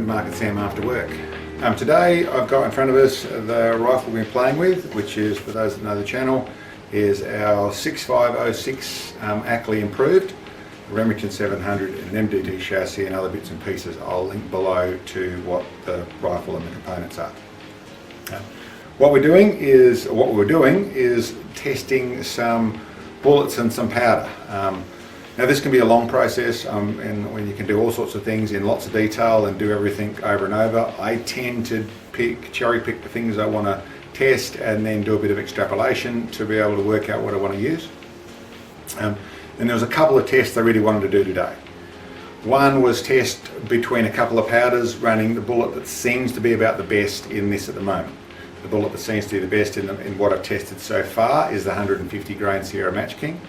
Mark and Sam after work. Today I've got in front of us the rifle we've been playing with, which is, for those that know the channel, is our 6506 ACLI improved, Remington 700 and MDT chassis and other bits and pieces. I'll link below to what the rifle and the components are. What we were doing is testing some bullets and some powder. Now this can be a long process, and when you can do all sorts of things in lots of detail and do everything over and over. I tend to cherry pick the things I want to test and then do a bit of extrapolation to be able to work out what I want to use. And there was a couple of tests I really wanted to do today. One was test between a couple of powders running the bullet that seems to be about the best in this at the moment. The bullet that seems to be the best in what I've tested so far is the 150 grain Sierra Match King,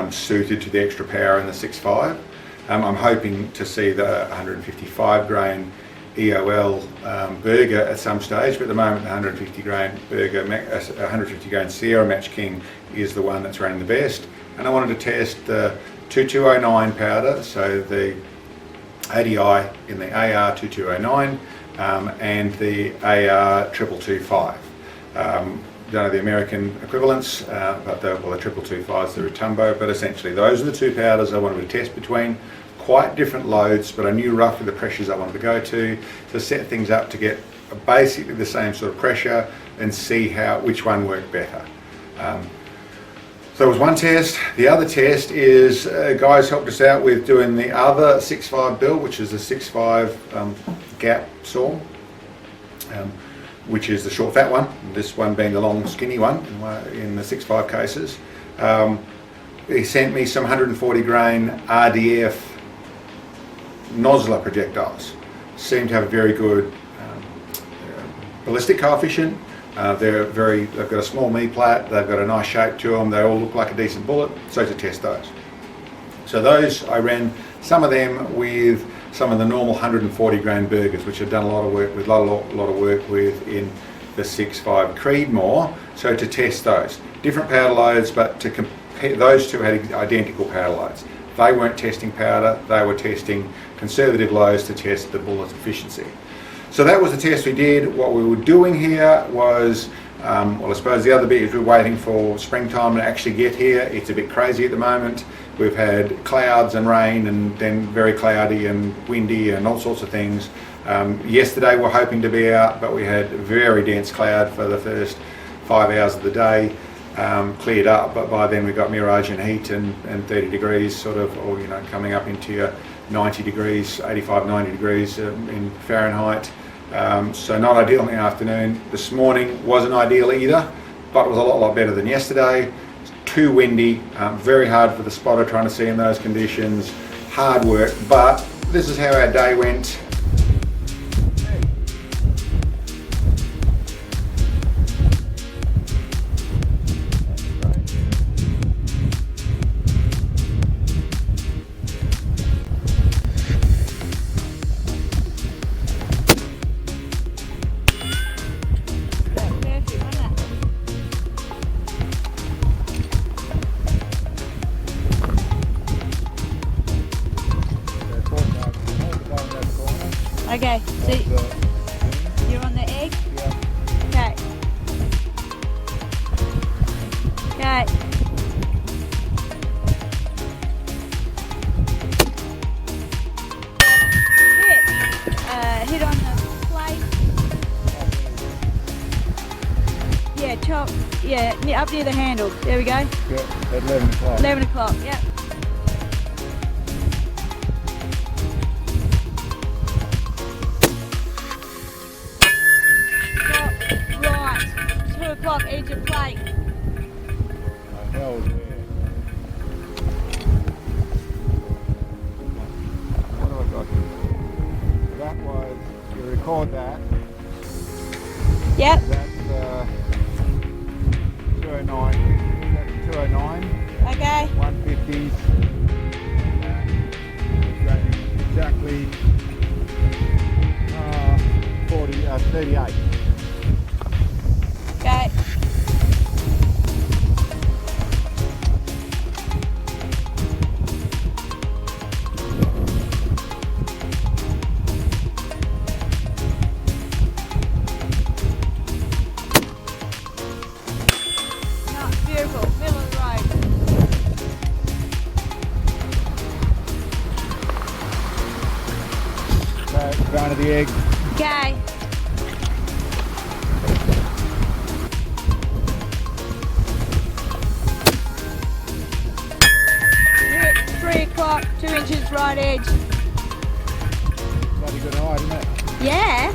suited to the extra power in the 6.5. I'm hoping to see the 155 grain EOL Berger at some stage, but at the moment the 150 grain Berger, 150 grain Sierra Match King is the one that's running the best. And I wanted to test the 2209 powder, so the ADI in the AR2209 and the AR2225. Don't know the American equivalents, but the 2225 is the Retumbo, but essentially those are the two powders I wanted to test between. Quite different loads, but I knew roughly the pressures I wanted to go to set things up to get basically the same sort of pressure and see which one worked better. So it was one test. The other test is guys helped us out with doing the other 6.5 build, which is the 6.5 gap saw, which is the short fat one, this one being the long skinny one in the 6.5 cases. He sent me some 140 grain RDF Nosler projectiles. Seem to have a very good ballistic coefficient. They've got a small knee plat, they've got a nice shape to them, they all look like a decent bullet, so to test those. So those, I ran some of them with some of the normal 140 grain Bergers, which I've done a lot of work with, in the 6.5 Creedmoor, so to test those. Different powder loads, but to compare, those two had identical powder loads. They weren't testing powder, they were testing conservative loads to test the bullet efficiency. So that was the test we did. What we were doing here was, well, I suppose the other bit is we're waiting for springtime to actually get here. It's a bit crazy at the moment. We've had clouds and rain and then very cloudy and windy and all sorts of things. Yesterday we're hoping to be out, but we had very dense cloud for the first 5 hours of the day. Cleared up, but by then we got mirage and heat and 30 degrees sort of, or coming up into your 90 degrees, 85, 90 degrees in Fahrenheit. So not ideal in the afternoon. This morning wasn't ideal either, but it was a lot better than yesterday. It's too windy, very hard for the spotter trying to see in those conditions. Hard work, but this is how our day went. Okay, so you're on the egg? Yeah. Okay. Okay. Hit on the plate. Yeah, chop. Yeah, up near the handle. There we go. Yeah, at 11 o'clock. 11 o'clock, yep. Edge of plate. Held there. What have I got? That was, you record that. Yep. That's 209. That's 209. Okay. 150s. Exactly 38. Okay. the egg. Okay. Hit 3 o'clock, 2 inches right edge. Bloody good height, isn't it? Yeah.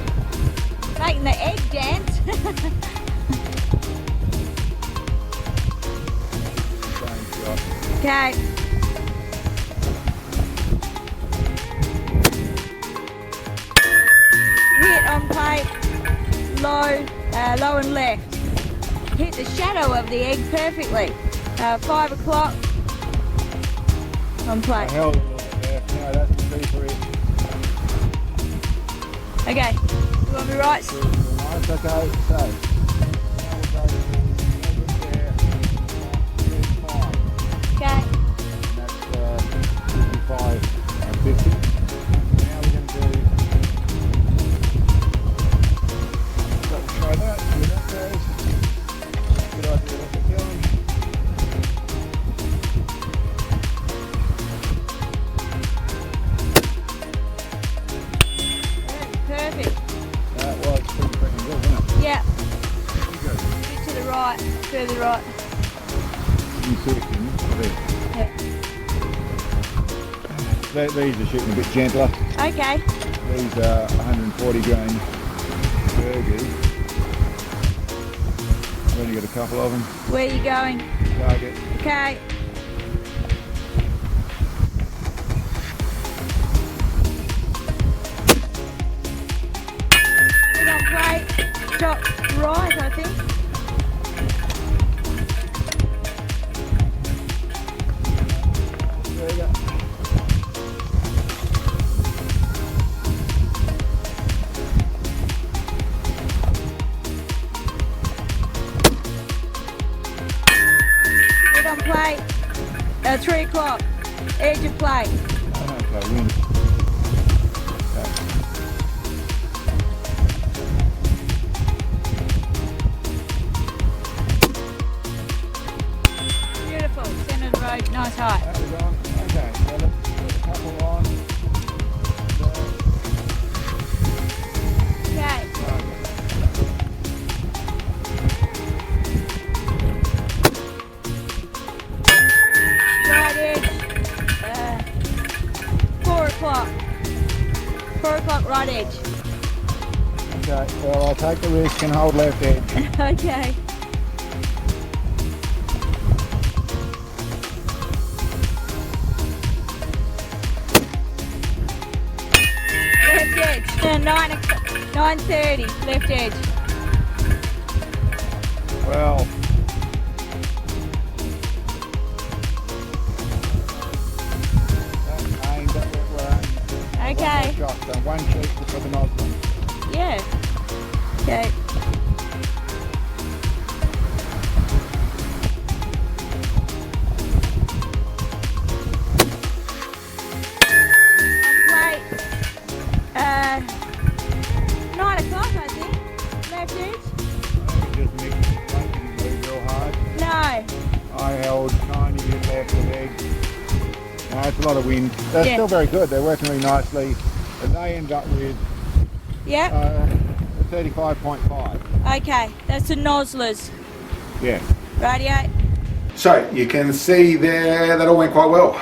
Making the egg dance. Same shot. Okay. Hit on plate, low and left. Hit the shadow of the egg perfectly. 5 o'clock on I plate. held a little bit there. No, that's the deeper edge. Okay, you want me right? No, it's okay. So, now we'll go to the over there. 35. Okay. And that's 55 and 50. Now we're going to do. So we'll try that. See how that goes. Good idea what we're doing. Perfect. That was pretty good, wasn't it? Yeah, Pretty good. bit to the right, further right. You see it, can you? Yeah. These are shooting a bit gentler. Okay. These are 140 grain Bergers. I've only got a couple of them. Where are you going? Target. Okay. Put on plate, top right, I think. There you go. Put on plate, 3 o'clock, edge of plate. Okay, win. Okay. Beautiful, centre of the road, nice height. That was on. Okay, so let's put a couple on. Okay, right edge, 4 o'clock. 4 o'clock right edge. Okay, well I'll take the risk and hold left edge. Okay. Left edge. 9:30. Left edge. Well, that's aimed at where we're aiming. Okay. One more shot, so one shoot for the Muzzle. Yeah. Okay. Wait. 9 o'clock, I think. Left edge. I think it just mixed the plate and moved real hard. No. I held tiny bit left of egg. No, it's a lot of wind. They're Yeah. still very good. They're working really nicely. And they end up with Yep. 35.5. Okay. That's the Noslers. Yeah. Radio. So you can see there that all went quite well.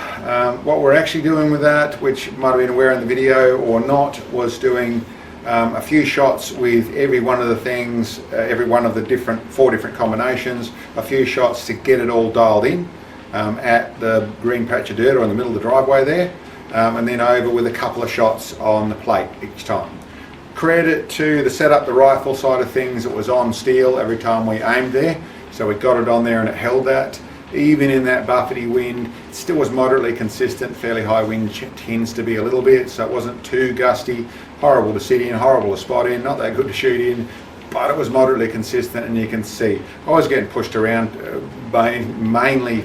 What we're actually doing with that, which might have been aware in the video or not, was doing a few shots with every one of the things, every one of the four different combinations, a few shots to get it all dialed in at the green patch of dirt or in the middle of the driveway there, and then over with a couple of shots on the plate each time. Credit to the setup, the rifle side of things, it was on steel every time we aimed there, so we got it on there and it held that. Even in that buffety wind, it still was moderately consistent. Fairly high wind tends to be a little bit, so it wasn't too gusty. Horrible to sit in, horrible to spot in, not that good to shoot in, but it was moderately consistent, and you can see I was getting pushed around mainly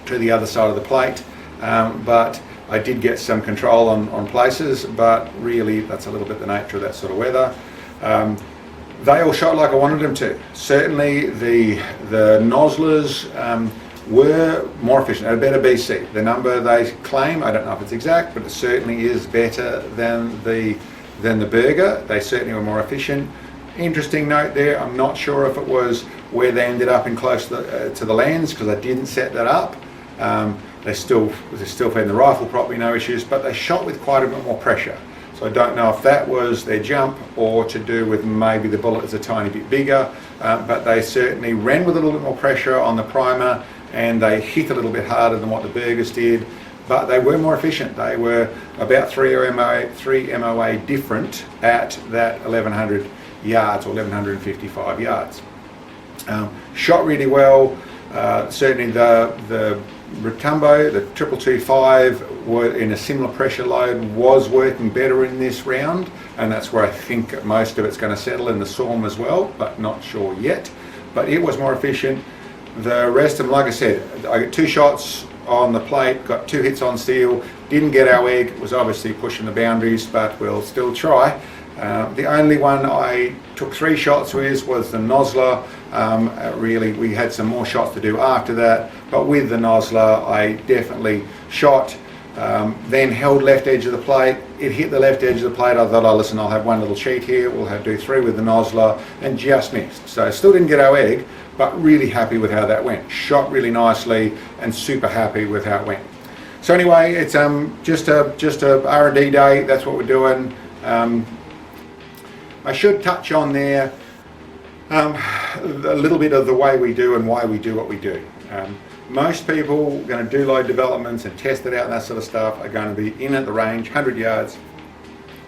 to the other side of the plate, but I did get some control on places, but really that's a little bit the nature of that sort of weather. They all shot like I wanted them to. Certainly the Noslers were more efficient, a better BC. The number they claim, I don't know if it's exact, but it certainly is better than the than the Berger. They certainly were more efficient. Interesting note there, I'm not sure if it was where they ended up in close to the lens, because I didn't set that up. They're still fed the rifle properly, no issues, but they shot with quite a bit more pressure. So I don't know if that was their jump or to do with maybe the bullet is a tiny bit bigger, but they certainly ran with a little bit more pressure on the primer, and they hit a little bit harder than what the Bergers did, but they were more efficient. They were about 3 MOA different at that 1100 yards or 1155 yards. Shot really well. Certainly the Retumbo, the 2225, were in a similar pressure load, was working better in this round, and that's where I think most of it's going to settle in the SORM as well, but not sure yet. But it was more efficient. The rest of them, like I said, I got 2 shots on the plate, got 2 hits on steel, didn't get our egg, was obviously pushing the boundaries, but we'll still try. The only one I took 3 shots with was the Nosler. Really, we had some more shots to do after that, but with the Nosler I definitely shot, then held left edge of the plate. It hit the left edge of the plate. I thought, oh listen, I'll have one little cheat here, we'll do 3 with the Nosler, and just missed. So still didn't get our egg, but really happy with how that went. Shot really nicely and super happy with how it went. So anyway, it's just a R&D day. That's what we're doing. I should touch on there a little bit of the way we do and why we do what we do. Most people going to do load developments and test it out and that sort of stuff are going to be in at the range, 100 yards,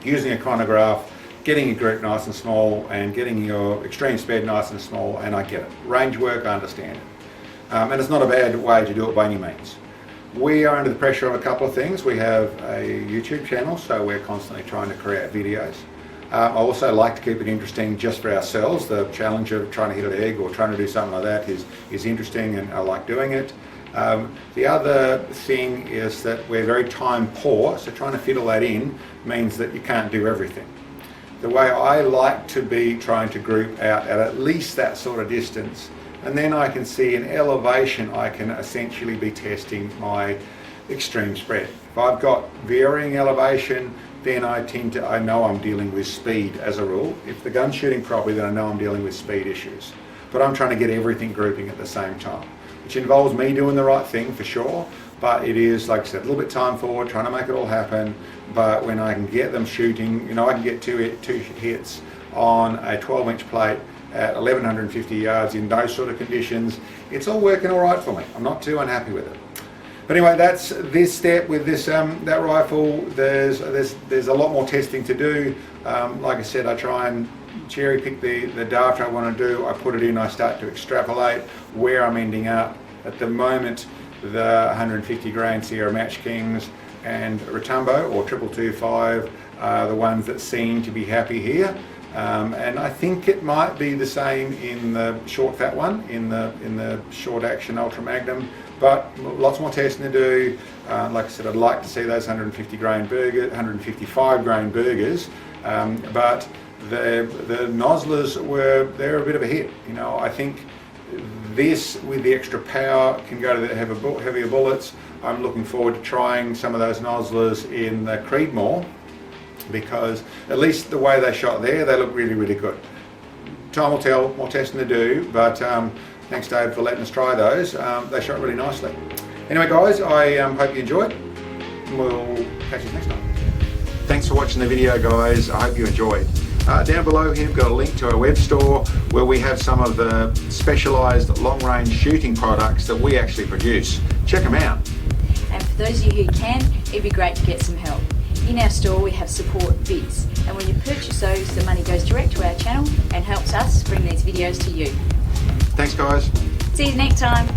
using a chronograph, getting your group nice and small and getting your extreme speed nice and small, and I get it. Range work, I understand it. And it's not a bad way to do it by any means. We are under the pressure of a couple of things. We have a YouTube channel, so we're constantly trying to create videos. I also like to keep it interesting just for ourselves. The challenge of trying to hit an egg or trying to do something like that is interesting, and I like doing it. The other thing is that we're very time poor, so trying to fit all that in means that you can't do everything. The way I like to be trying to group out at least that sort of distance, and then I can see an elevation, I can essentially be testing my extreme spread. If I've got varying elevation, then I know I'm dealing with speed as a rule. If the gun's shooting properly, then I know I'm dealing with speed issues. But I'm trying to get everything grouping at the same time, which involves me doing the right thing for sure, but it is, like I said, a little bit time forward, trying to make it all happen. But when I can get them shooting, you know, I can get two hits on a 12-inch plate at 1150 yards in those sort of conditions, it's all working all right for me. I'm not too unhappy with it. But anyway, that's this step with this that rifle. There's a lot more testing to do. Like I said, I try and cherry pick the data I want to do. I put it in, I start to extrapolate where I'm ending up. At the moment, the 150 grain Sierra Match Kings and Retumbo or 2225 are the ones that seem to be happy here. And I think it might be the same in the short fat one, in the short action Ultra Magnum, but lots more testing to do. Like I said, I'd like to see those 150 grain Berger, 155 grain Bergers, but the Noslers they're a bit of a hit. You know, I think this with the extra power can go to the heavier bullets. I'm looking forward to trying some of those Noslers in the Creedmoor, because at least the way they shot there, they look really, really good. Time will tell, more testing to do, but thanks Dave for letting us try those. They shot really nicely. Anyway guys, I hope you enjoyed, and we'll catch you next time. Thanks for watching the video guys, I hope you enjoyed. Down below here we've got a link to our web store where we have some of the specialised long range shooting products that we actually produce. Check them out. And for those of you who can, it'd be great to get some help. In our store we have support bids, and when you purchase those, the money goes direct to our channel and helps us bring these videos to you. Thanks guys. See you next time.